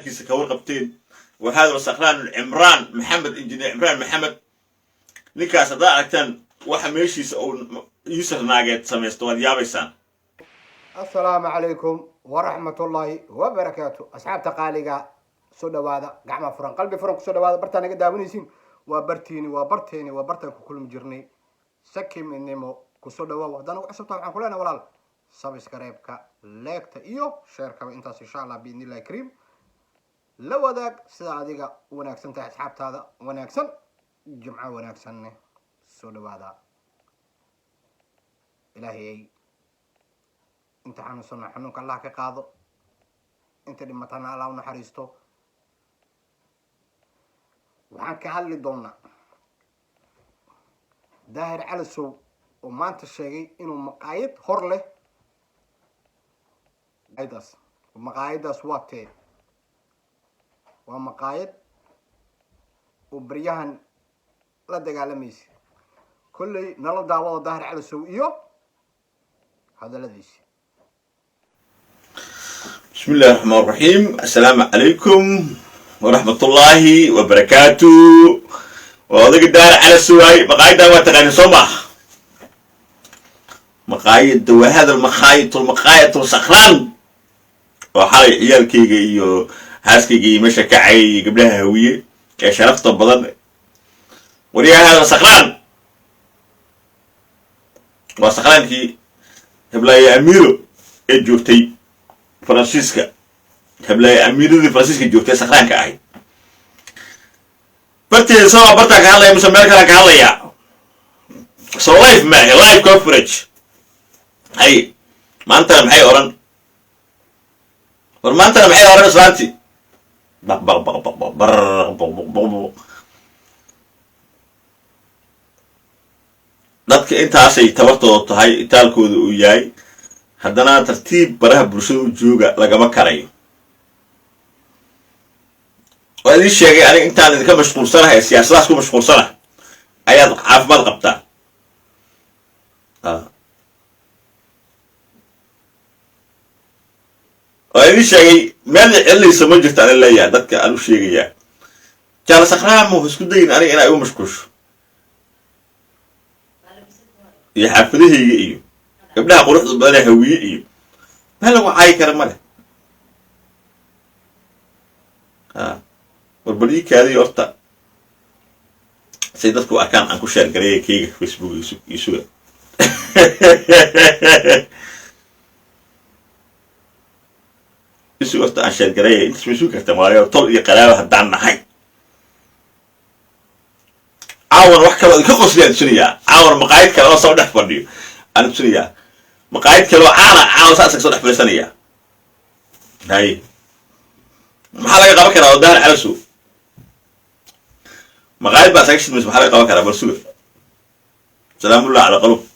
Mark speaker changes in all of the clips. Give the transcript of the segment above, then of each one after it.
Speaker 1: كيس كور قبتين وهذا السخران عمران محمد انجينير عمران محمد ninka sada aragtan waxa meeshiisa oo yusuf naageed sameesto wad yaabaysan
Speaker 2: السلام عليكم ورحمة الله وبركاته أصحاب تقاليقا سودا وادا قعما فران قلبي فران سودا وادا برتاني قدابنيسين وبرتيني وبرتان كل مجرني سكي من نيمو كسودا وادا وعشب طبعا كلنا ولا سبسكرايبكا لايكتا إيو شيركا وإنتاس إن شاء الله بإذن الله كريم لو ذاك سيدا عديقا وناكسن تحت أصحاب هذا وناكسن جمعة وناكسن سودا وادا إلهي انت حنوصلنا حنوك الله كقاضو انت لما تنالا ونحريستو وحان كهالي دونا داهر على السو وما انت الشيء انو مقايد هور له قايداس ومقايداس واتي ومقايد وبرياهن لا دقالميس كل نلو داوضو داهر على السو ايو هذا لذيذ.
Speaker 1: بسم الله الرحمن الرحيم. السلام عليكم ورحمة الله وبركاته. وهذا الدار على السواي مقايد وتغني صباح مقايد وهذا المقايد والسخران وحالي عيال كيجي هاسكيجي مشى كعي قبلها هوية يا شرفت بضل وريا هذا السخران والسخران كي هبلاي أميرو الجوتي فرانسيسكا هبلاي أميرو دي فرانسيسكا الجوتي سخران كأي برتي سوا برتك هلا مسمى لك هلا يا سو لايف معي لايف كوفرج أي ما أنت معي أوران وما أنت معي أوران سلامتي بق بق بق بق بق بق بق بق dadka intaasay tabartooda tahay itaalkooda uu yahay haddana tartiib baraha bulshada u jooga lagama karayo waa idin sheegay aniga intaan idinka mashquulsanahay siyaasadaas ku mashquulsanahay ayaad caafimaad qabtaa waa idin sheegay meel celinaysa ma jirta ani leeyahay dadka aan u sheegayaa jaala sakraamo isku dayin aniga inaa igu mashquulsho iyo xaafadahayga iyo gabdhaha quruxda badan hawiye iyo meel lagu caayi kara ma leh warbalikaadii horta say dadku arkaan aan ku sheergareeya keyga facebook iyo suga isu horta aan sheergareeya intaas ma sugi karta maalayo tol iyo qaraaba haddaan nahay عاون وحكي لو كقص لي السنية عاون مقايد كلا صار ده فرديو أنا السنية مقايد كلا عاون سأسك صار في السنية هاي محل قبك أنا ودهر على سوق مقايد بس أكشف مش محل قبك أنا برسول سلام الله على قلوب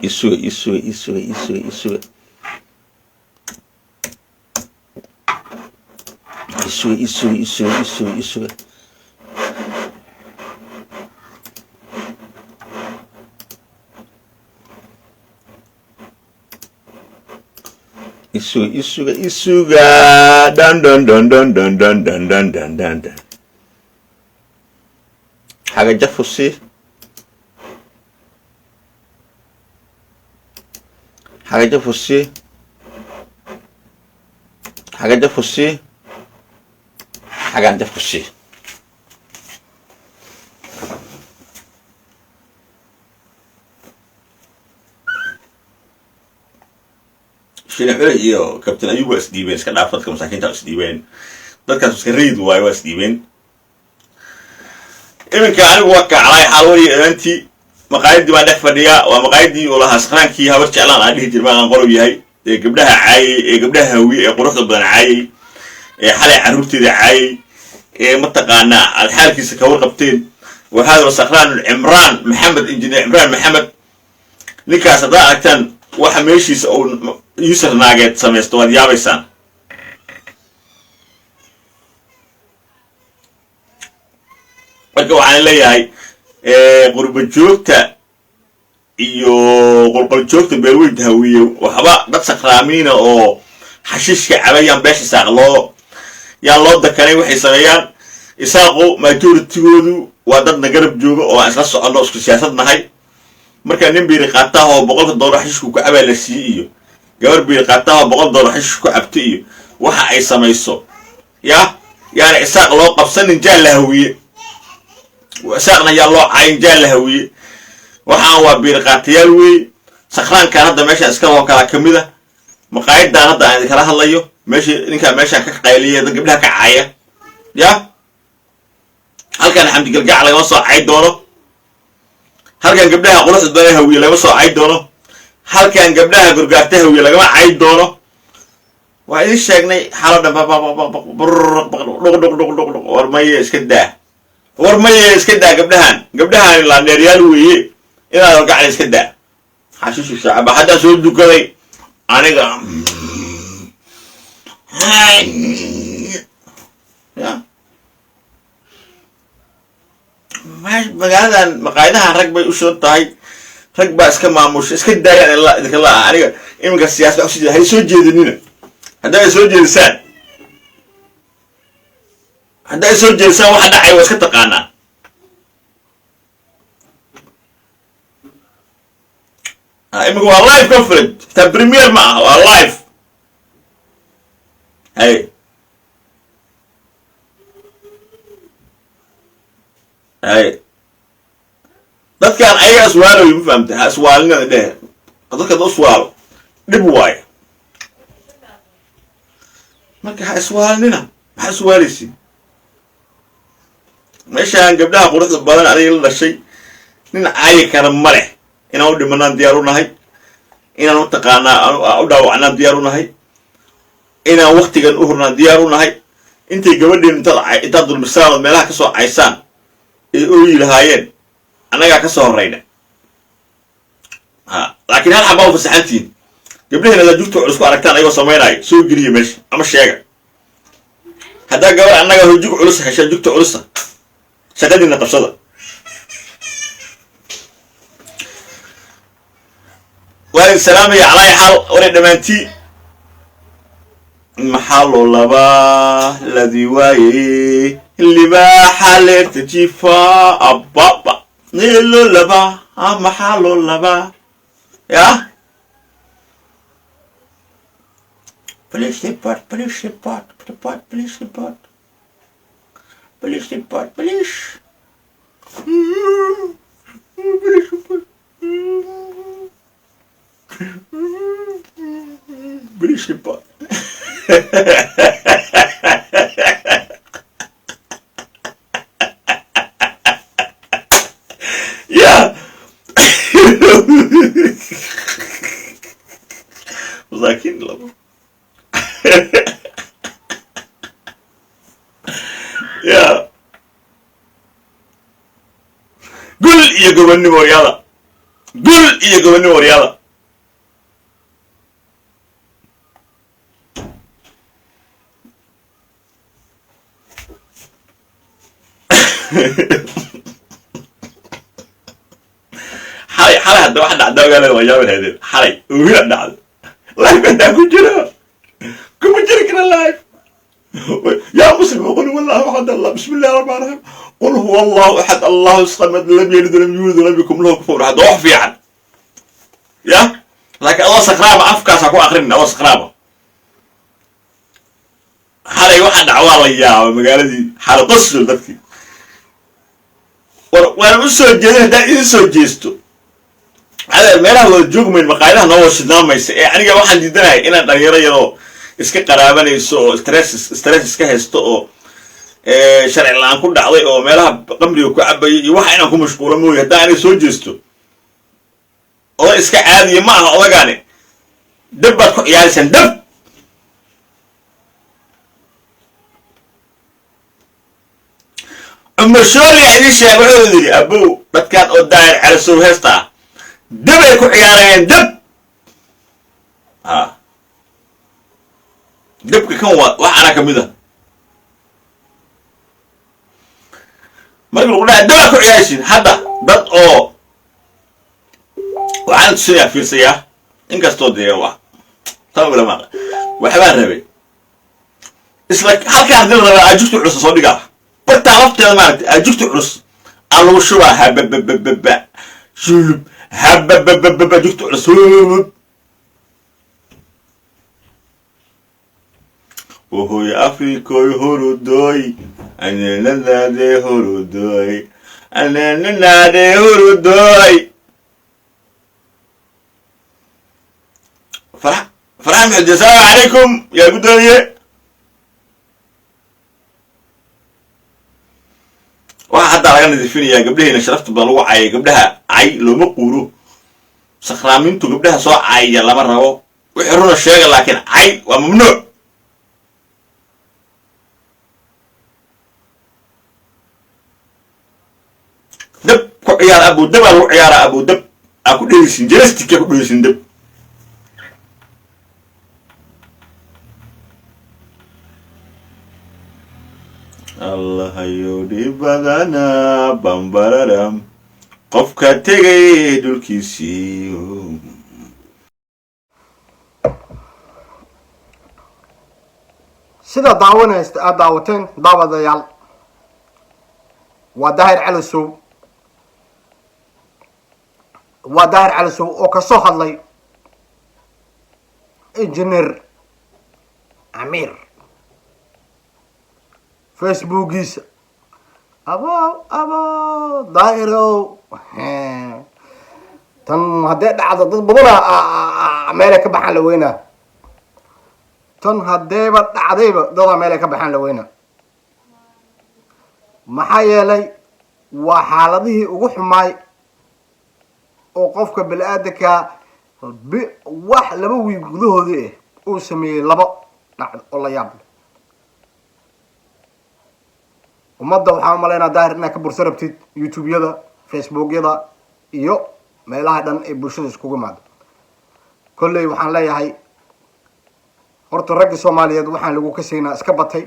Speaker 1: Isso. Dan. Haga jafusi. حاجة فوسي شيء حلو يو كابتن أيوب أسديبين سكان عفرت كمساكين تاع أسديبين ذكر سكريد وايو أسديبين إمن كان وقع على حلوري أنتي مقايد ما دخل فديا ومقايدي والله سخران كي هبرت على عليه جربان قالوا ياي قبلها عاي قبلها هوي قروح بدن عاي حالي عروتي ذا عاي متقانا الحال كيس كور قبتين وهذا السخران عمران محمد انجينير عمران محمد ninka sada aragtan waxa meeshiisa oo yusuf naageed sameesto wad yaabaysan marka waxaan leeyahay qurba joogta iyo qolqol joogta beelweynta hawiye waxba dad sakraamiina oo xashiishka cabayaan beesha saaq yaan loo dakanay waxay sameeyaan isaaqo majoritigoodu waa dadna garab jooga oo aan isla soconno isku siyaasad nahay marka nin biiri qaataah oo $100 xashiishku ku cabaa la siiyey iyo gabar biiri qaataah oo $100 xashiishku ku cabta iyo waxa ay samayso yaani isaaq loo qabsanin jaal la hawiye isaaqna yaa loo cayn jaal la hawiye waxaan waa biiri qaatayaal weeye sakraankan hadda meesha iska loo kala kamid ah maqaayadan hadda aan kala hadlayo ninkaa meeshaan ka qayliya dad gabdhaha ka caaya halkan xamdi galgac lagama soo cay doono halkan gabdhaha quruxda badan hawiye lagama soo cay doono halkan gabdhaha gurgaarta hawiye lagama cay doono waa idin sheegnay xalo dhan war maye iska daa gabdhahan laandheeryaal weeye inaad orgacda iska daa xashiishu shacaba haddaa soo dukaday aniga magaaladan maqaayadahan rag bay u shidan tahay rag baa iska maamusha iska daayaan idinka la aniga iminka siyaasada usii hay soo jeedinina hadday soo jeedisaan waxa dhacay waa iska taqaanaa iminka waa live conference taa premier ma ah waa live dadkaan ayaga iswaaloy ma fahamta ha iswaalinada dheh dadka da iswaalo dhib waayo marka ha iswaalinina maxaa iswaalaysi meeshaan gabdhaha quruxda badan adiga la dhashay nin caayi kara ma leh inaan u dhimanaan diyaar u nahay inaan mataqaanaa u dhaawacnaan diyaar u nahay inaan waktigan u hurnaan diyaar u nahay intay gabadheen intaad dulmisaan ood meelaha kasoo caysaan ay ooyi lahaayeen annagaa kasoo horrayna laakiin hal xabaa u fasaxantihiin gabdhaheen adaa jugta culus ku aragtaan ayagoo samaynayo soo geliya meesha ama sheega haddaa gabar annaga hojug culus heshaa jugta culusa shaqadiina qabsada waa salaamaya calaayi xaal waray dhammaantii maxaa loo labaa ladii waaye libaaxa leerta jifa ababa loo labaa maxaa loo labaa Police report. Police report. Police. Police report. Police report. Yeah. Lakin labo. Yeah. Gul iyo gobonnimo waryada. xalay hadda waxa dhacda ogaalada waa yaabin haydeen xalay uuna dhacdo live intaa ku jira kuma jiri kara live يا مسلم قل والله احد الله بسم الله الرحمن الرحيم قل هو الله احد الله الصمد لم يلد ولم يولد ولم يكن له كفوا احد روح في عن يا لكن الله سكرابه افكاس اكو اخرين الله سكرابه حالي واحد عوالة يا مقالدي حالة قصر دكتي وانا اسو جيدين دا اسو جيستو هذا الميلة هو الجوج من مقايلها نوو شدنا ميسي يعني واحد جدنا انا دغيرة يرو iska qaraabanayso oo stress iska haysto oo sharci la'aan ku dhacday oo meelaha qamriga ku cabay iyo waxa inaan ku mashquulo mooyay haddii aanay soo jeesto oo iska caadiye ma aha odagaane dab baad ku ciyaaraysan dab umashooли idin sheeg wuxuu yidhi abow dadkaan oo daayir calasow heesta dab ay ku ciyaarayeen dab dabka kan waxaana ka mid ah markii lagu dhahay imagine hadda dad oo waxaan tusayaa fiirsayaa inkastoo dee waa tawlama waxbaan rabay isla halka hadii la rabo ajugta culus soo dhigaa barta lafteeda maaragtay ajugta culus aluu shubaa hababababa shulub hababababa ajugta culus وهو أفريقي هرودوي أنا نادي هرودوي أنا نادي هرودوي فرح محمد السلام عليكم يا بدوية واحد على جنب الفينيا قبلها هنا شرفت بلوع عي قبلها عي لو مقولو سخرامينتو قبلها سواء عي يلا مرة هو ويحرون الشيء لكن عي وممنوع دب عيار أبو دب أو عيار أبو دب أكو ديسين جلستك أكو ديسين دب الله يودي بدنا بامبرام قف كتير دول كيسيو
Speaker 2: sida daawanaysta aad daawateen daawadayaal waa daahir cali sow oo ka soo hadlay engineer Amir facebookiisa abo daahirow tan haddee dhacdo dad badan meelay ka baxaan la weynaa tan haddeeba dhacdayba dadaa meelay ka baxaan la weynaa maxaa yeelay waa xaaladihii ugu xumaay oo qofka bini-aadanka wax laba wiig gudahoodii ah uu sameeyey laba dhacdo oo la yaab leh ummadda waxaan umalaynaa daahir inaad ka bursa rabtid youtube-yada facebookyada iyo meelaha dhan ee bulshada iskugu imaado kolley waxaan leeyahay horta ragga soomaaliyeed waxaan lagu kasaynaa iska batay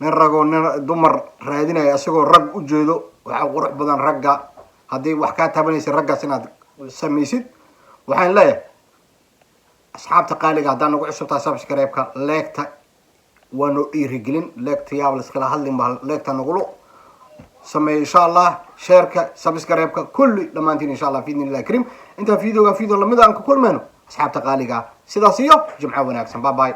Speaker 2: nin ragoo nin dumar raadinaya isagoo rag u jeedo waxaa qurux badan ragga haddii wax kaa taabanaysa raggaas inaad samaysid waxaan leeyahay asxaabta qaaliga haddaan nagu cusubtahay subscribe-ka leegta waa noo dhiirigelin leegta yaab la iskala hadlin baa leegta nagulu sameeyo insha allah sheerka subscribe-ka kulli dhammaantiin insha allah biidni illahi kariim intaa video lamid aan ku kulmayno asxaabta qaaliga sidaas iyo jimco wanaagsan bye bye